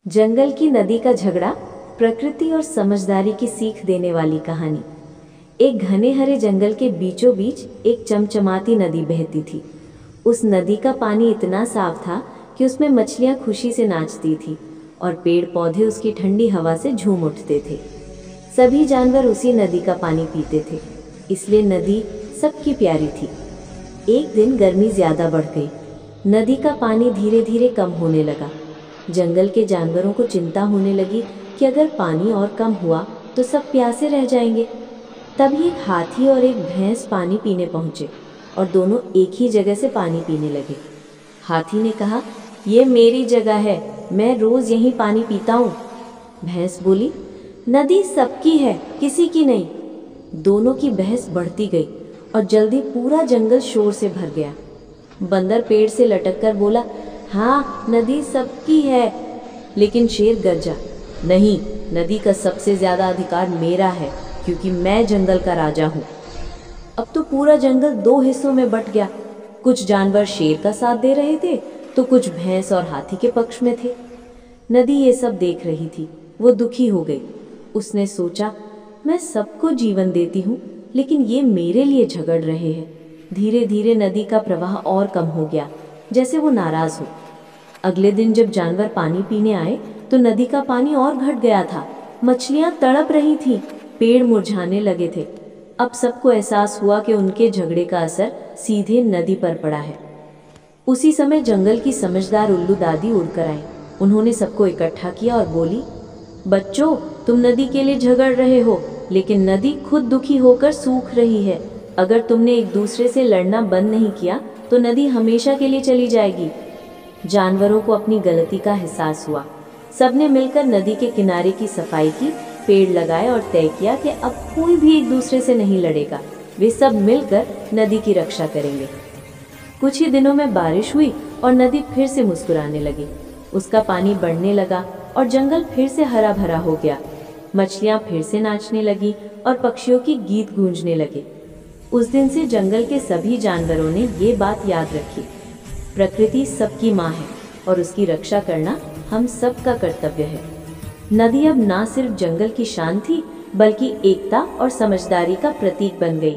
जंगल की नदी का झगड़ा, प्रकृति और समझदारी की सीख देने वाली कहानी। एक घने हरे जंगल के बीचों बीच एक चमचमाती नदी बहती थी। उस नदी का पानी इतना साफ था कि उसमें मछलियां खुशी से नाचती थी और पेड़ पौधे उसकी ठंडी हवा से झूम उठते थे। सभी जानवर उसी नदी का पानी पीते थे, इसलिए नदी सबकी प्यारी थी। एक दिन गर्मी ज्यादा बढ़ गई। नदी का पानी धीरे धीरे कम होने लगा। जंगल के जानवरों को चिंता होने लगी कि अगर पानी और कम हुआ तो सब प्यासे रह जाएंगे। तभी एक हाथी और एक भैंस पानी पीने पहुंचे और दोनों एक ही जगह से पानी पीने लगे। हाथी ने कहा, ये मेरी जगह है, मैं रोज यहीं पानी पीता हूँ। भैंस बोली, नदी सबकी है, किसी की नहीं। दोनों की बहस बढ़ती गई और जल्दी पूरा जंगल शोर से भर गया। बंदर पेड़ से लटक कर बोला, हाँ नदी सबकी है। लेकिन शेर गरजा, नहीं, नदी का सबसे ज्यादा अधिकार मेरा है, क्योंकि मैं जंगल का राजा हूँ। अब तो पूरा जंगल दो हिस्सों में बंट गया। कुछ जानवर शेर का साथ दे रहे थे तो कुछ भैंस और हाथी के पक्ष में थे। नदी ये सब देख रही थी। वो दुखी हो गई। उसने सोचा, मैं सबको जीवन देती हूँ, लेकिन ये मेरे लिए झगड़ रहे हैं। धीरे धीरे नदी का प्रवाह और कम हो गया, जैसे वो नाराज हो। अगले दिन जब जानवर पानी पीने आए तो नदी का पानी और घट गया था। मछलियां तड़प रही थीं, पेड़ मुरझाने लगे थे। अब सबको एहसास हुआ कि उनके झगड़े का असर सीधे नदी पर पड़ा है। उसी समय जंगल की समझदार उल्लू दादी उड़कर आई। उन्होंने सबको इकट्ठा किया और बोली, बच्चों, तुम नदी के लिए झगड़ रहे हो, लेकिन नदी खुद दुखी होकर सूख रही है। अगर तुमने एक दूसरे से लड़ना बंद नहीं किया तो नदी हमेशा के लिए चली जाएगी। जानवरों को अपनी गलती का एहसास हुआ। सबने मिलकर नदी के किनारे की सफाई की, पेड़ लगाए और तय किया कि अब कोई भी एक दूसरे से नहीं लड़ेगा। वे सब मिलकर नदी की रक्षा करेंगे। कुछ ही दिनों में बारिश हुई और नदी फिर से मुस्कुराने लगी। उसका पानी बढ़ने लगा और जंगल फिर से हरा भरा हो गया। मछलियां फिर से नाचने लगी और पक्षियों की गीत गूंजने लगे। उस दिन से जंगल के सभी जानवरों ने ये बात याद रखी, प्रकृति सबकी माँ है और उसकी रक्षा करना हम सबका कर्तव्य है। नदी अब ना सिर्फ जंगल की शान थी, बल्कि एकता और समझदारी का प्रतीक बन गई।